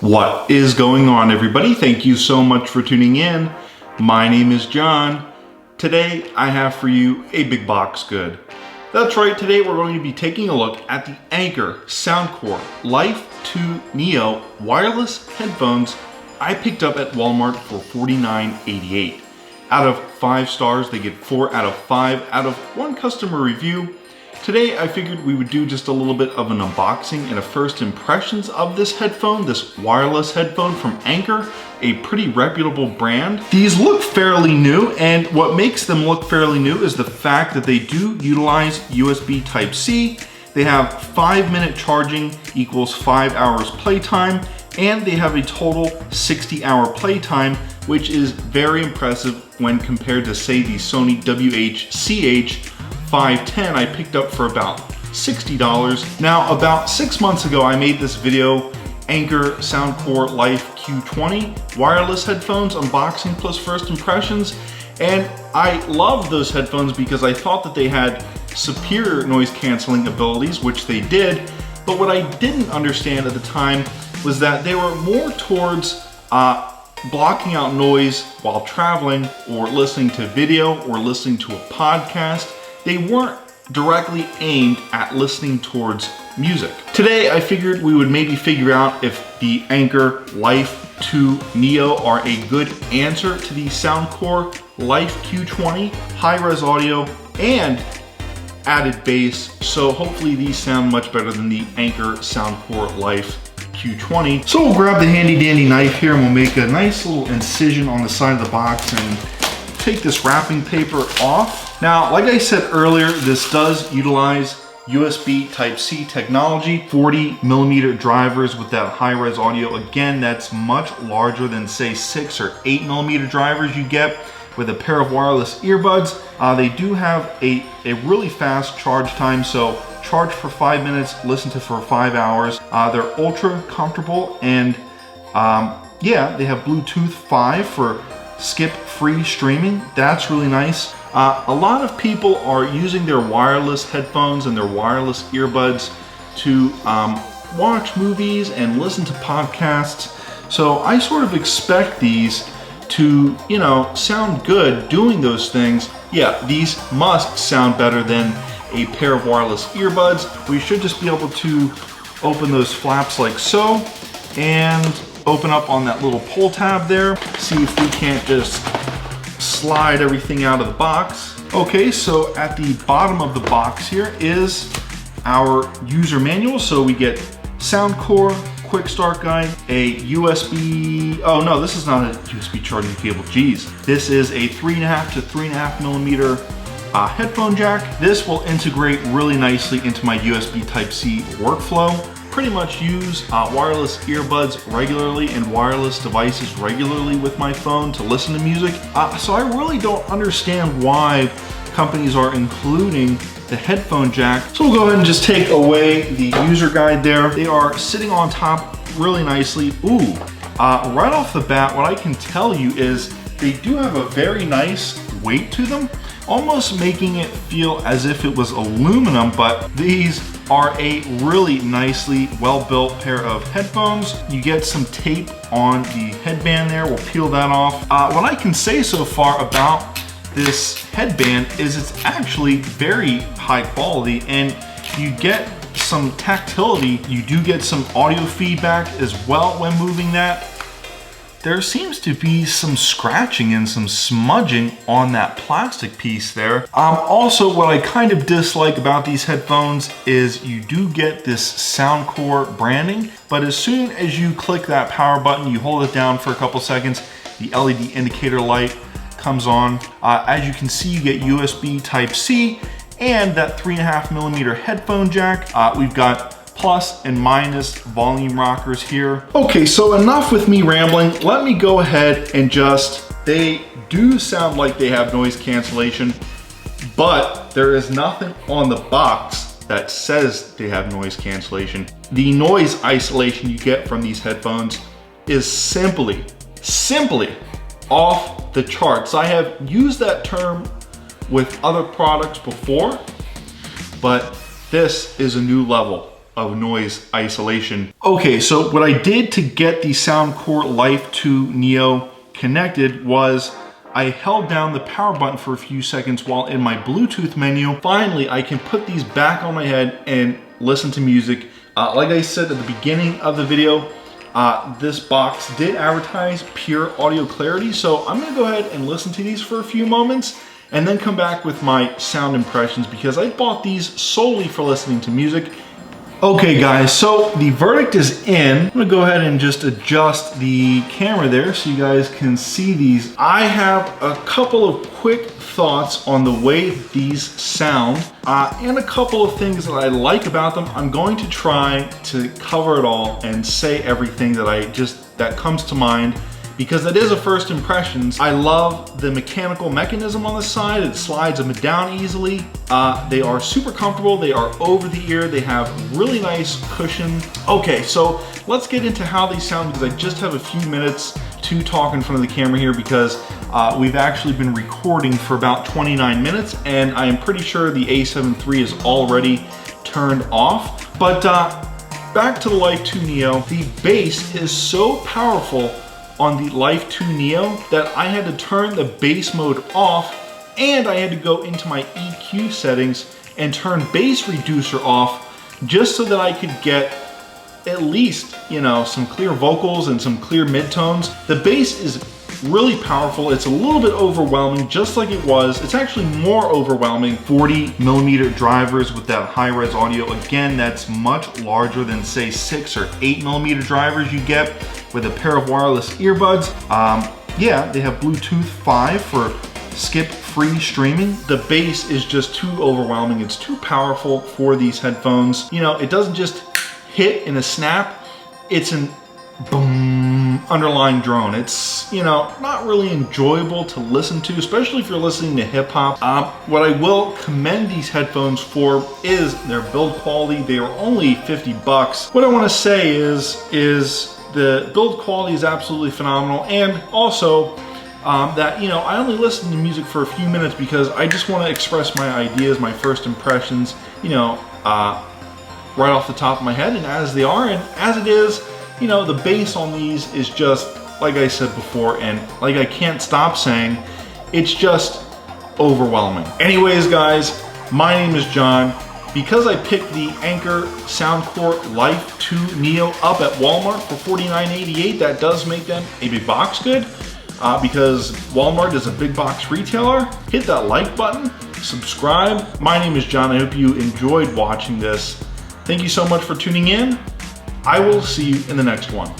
What is going on, everybody? Thank you so much for tuning in. My name is John. Today I have for you a big box good. That's right, today we're going to be taking a look at the Anker Soundcore Life 2 Neo wireless headphones I picked up at Walmart for $49.88. Out of 5 stars, they get 4 out of 5 out of 1 customer review. Today I figured we would do just a little bit of an unboxing and a first impressions of this headphone, this wireless headphone from Anker, a pretty reputable brand. These look fairly new, and what makes them look fairly new is the fact that they do utilize USB Type-C. They have 5-minute charging equals 5 hours playtime, and they have a total 60-hour playtime, which is very impressive when compared to, say, the Sony WH-CH 510 I picked up for about $60. Now, about 6 months ago, I made this video, Anker Soundcore Life Q20 wireless headphones unboxing plus first impressions, and I loved those headphones because I thought that they had superior noise canceling abilities, which they did, but what I didn't understand at the time was that they were more towards blocking out noise while traveling or listening to video or listening to a podcast. They weren't directly aimed at listening towards music. Today, I figured we would maybe figure out if the Anker Life 2 Neo are a good answer to the Soundcore Life Q20, high-res audio, and added bass. So hopefully these sound much better than the Anker Soundcore Life Q20. So we'll grab the handy dandy knife here and we'll make a nice little incision on the side of the box and take this wrapping paper off. Now, like I said earlier, this does utilize USB Type-C technology, 40mm drivers with that high-res audio. Again, that's much larger than, say, 6 or 8mm drivers you get with a pair of wireless earbuds. They do have a really fast charge time, so charge for 5 minutes, listen to for 5 hours. They're ultra comfortable, and yeah, they have Bluetooth 5 for skip-free streaming. That's really nice. A lot of people are using their wireless headphones and their wireless earbuds to watch movies and listen to podcasts. So I sort of expect these to, you know, sound good doing those things. Yeah, these must sound better than a pair of wireless earbuds. We should just be able to open those flaps like so and open up on that little pull tab there. See if we can't just slide everything out of the box. Okay, so at the bottom of the box here is our user manual. So we get Soundcore, quick start guide, a USB, oh no, this is not a USB charging cable, geez. This is a 3.5 to 3.5mm headphone jack. This will integrate really nicely into my USB Type-C workflow. Pretty much use wireless earbuds regularly and wireless devices regularly with my phone to listen to music. So I really don't understand why companies are including the headphone jack. So we'll go ahead and just take away the user guide there. They are sitting on top really nicely. Ooh, right off the bat, what I can tell you is they do have a very nice weight to them, almost making it feel as if it was aluminum, but these are a really nicely well-built pair of headphones. You get some tape on the headband there. We'll peel that off. What I can say so far about this headband is it's actually very high quality, and you get some tactility. You do get some audio feedback as well when moving that. There seems to be some scratching and some smudging on that plastic piece there. Also, what I kind of dislike about these headphones is you do get this Soundcore branding, but as soon as you click that power button, you hold it down for a couple seconds, the LED indicator light comes on. As you can see, you get USB Type-C and that 3.5mm headphone jack. We've got plus and minus volume rockers here. Okay, so enough with me rambling. Let me go ahead and they do sound like they have noise cancellation, but there is nothing on the box that says they have noise cancellation. The noise isolation you get from these headphones is simply off the charts. I have used that term with other products before, but this is a new level of noise isolation. Okay, so what I did to get the Soundcore Life 2 Neo connected was I held down the power button for a few seconds while in my Bluetooth menu. Finally, I can put these back on my head and listen to music. Like I said at the beginning of the video, this box did advertise pure audio clarity, so I'm gonna go ahead and listen to these for a few moments and then come back with my sound impressions because I bought these solely for listening to music. Okay guys, so the verdict is in. I'm gonna go ahead and just adjust the camera there so you guys can see these. I have a couple of quick thoughts on the way these sound and a couple of things that I like about them. I'm going to try to cover it all and say everything that comes to mind, because that is a first impressions. I love the mechanical mechanism on the side. It slides them down easily. They are super comfortable. They are over the ear. They have really nice cushion. Okay, so let's get into how they sound, because I just have a few minutes to talk in front of the camera here, because we've actually been recording for about 29 minutes and I am pretty sure the A7 III is already turned off. But back to the Life 2 Neo, the bass is so powerful on the Life 2 Neo that I had to turn the bass mode off, and I had to go into my EQ settings and turn bass reducer off just so that I could get at least, you know, some clear vocals and some clear midtones. The bass is really powerful. It's a little bit overwhelming, just like it was. It's actually more overwhelming. 40mm drivers with that high-res audio. Again, that's much larger than say 6 or 8mm drivers you get with a pair of wireless earbuds. Yeah, they have Bluetooth 5 for skip-free streaming. The bass is just too overwhelming. It's too powerful for these headphones. You know, it doesn't just hit in a snap. It's an boom underlying drone. It's, you know, not really enjoyable to listen to, especially if you're listening to hip hop. What I will commend these headphones for is their build quality. They are only 50 bucks. What I want to say is the build quality is absolutely phenomenal, and also that, you know, I only listen to music for a few minutes because I just want to express my ideas, my first impressions, you know, right off the top of my head, and as they are, and as it is, you know, the bass on these is just, like I said before, and like I can't stop saying, it's just overwhelming. Anyways, guys, my name is John. Because I picked the Anker Soundcore Life 2 Neo up at Walmart for $49.88, that does make them a big box good, because Walmart is a big box retailer. Hit that like button, subscribe. My name is John. I hope you enjoyed watching this. Thank you so much for tuning in. I will see you in the next one.